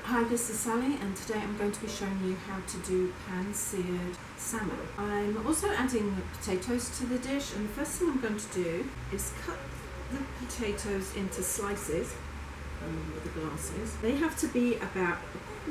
Hi, this is Sally, and today I'm going to be showing you how to do pan-seared salmon. I'm also adding potatoes to the dish, and the first thing I'm going to do is cut the potatoes into slices with the glasses. They have to be about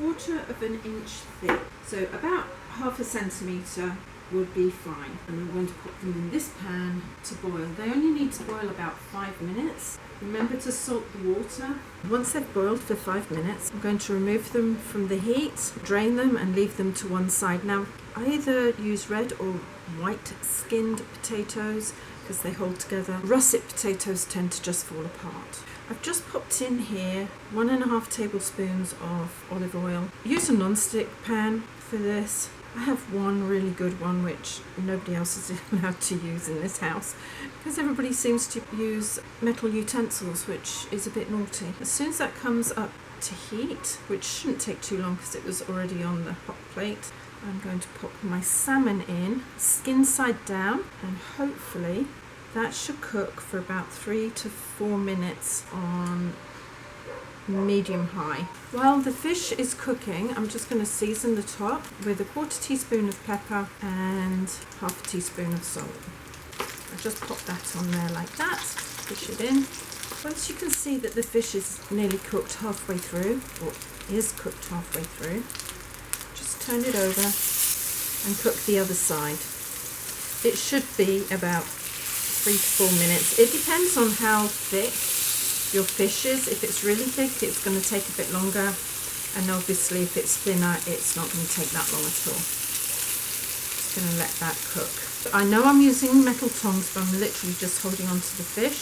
1/4 of an inch thick, so about 1/2 centimetre would be fine. And I'm going to put them in this pan to boil. They only need to boil about 5 minutes. Remember to salt the water. Once they've boiled for 5 minutes, I'm going to remove them from the heat, drain them and leave them to one side. Now, I either use red or white skinned potatoes because they hold together. Russet potatoes tend to just fall apart. I've just popped in here 1½ tablespoons of olive oil. Use a non-stick pan for this. I have one really good one which nobody else is allowed to use in this house because everybody seems to use metal utensils, which is a bit naughty. As soon as that comes up to heat, which shouldn't take too long because it was already on the hot plate, I'm going to pop my salmon in, skin side down, and hopefully that should cook for about 3 to 4 minutes on medium high. While the fish is cooking, I'm just going to season the top with 1/4 teaspoon of pepper and 1/2 teaspoon of salt. I just pop that on there like that, push it in. Once you can see that the fish is nearly cooked halfway through, or is cooked halfway through, just turn it over and cook the other side. It should be about 3 to 4 minutes. It depends on how thick your fish is. If it's really thick, it's going to take a bit longer, and obviously if it's thinner, it's not going to take that long at all. Just going to let that cook. I know I'm using metal tongs, but I'm literally just holding on to the fish,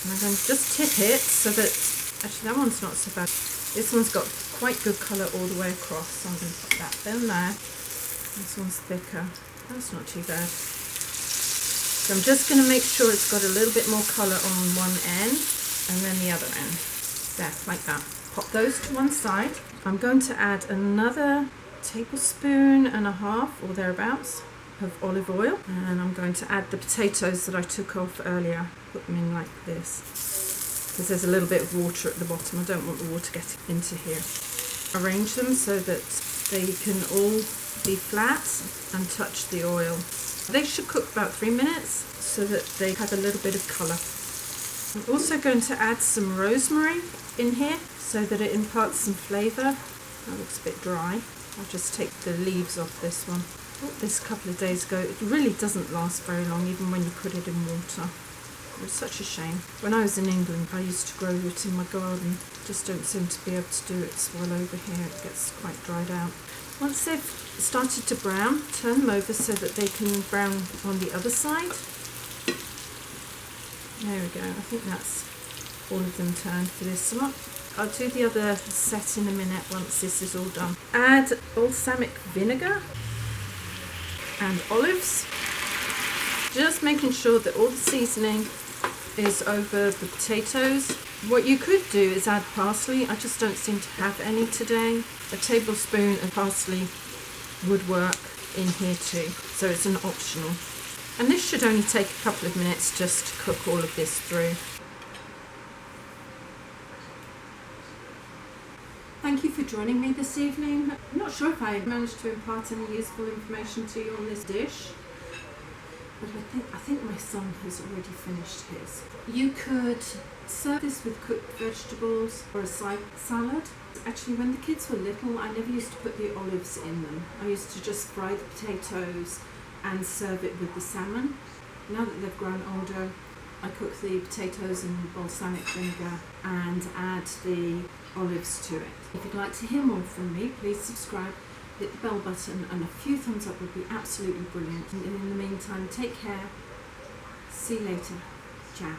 and I'm going to just tip it so that, actually that one's not so bad. This one's got quite good colour all the way across, so I'm going to put that in there. This one's thicker. That's not too bad. So I'm just going to make sure it's got a little bit more colour on one end and then the other end. There, like that. Pop those to one side. I'm going to add another 1.5 tablespoons or thereabouts of olive oil, and I'm going to add the potatoes that I took off earlier. Put them in like this because there's a little bit of water at the bottom. I don't want the water getting into here. Arrange them so that they can all be flat and touch the oil. They should cook about 3 minutes so that they have a little bit of colour. I'm also going to add some rosemary in here so that it imparts some flavour. That looks a bit dry. I'll just take the leaves off this one. I bought this a couple of days ago. It really doesn't last very long, even when you put it in water. It's such a shame. When I was in England, I used to grow it in my garden. Just don't seem to be able to do it while over here. It gets quite dried out. Once they've started to brown, turn them over so that they can brown on the other side. There we go. I think that's all of them turned for this one. I'll do the other set in a minute once this is all done. Add balsamic vinegar and olives. Just making sure that all the seasoning is over the potatoes. What you could do is add parsley. I just don't seem to have any today. A tablespoon of parsley would work in here too, so it's an optional. And this should only take a couple of minutes just to cook all of this through. Thank you for joining me this evening. I'm not sure if I managed to impart any useful information to you on this dish, but I think my son has already finished his. You could serve this with cooked vegetables or a side salad. Actually, when the kids were little, I never used to put the olives in them. I used to just fry the potatoes and serve it with the salmon. Now that they've grown older, I cook the potatoes in balsamic vinegar and add the olives to it. If you'd like to hear more from me, please subscribe, hit the bell button, and a few thumbs up would be absolutely brilliant. And in the meantime, take care. See you later. Ciao.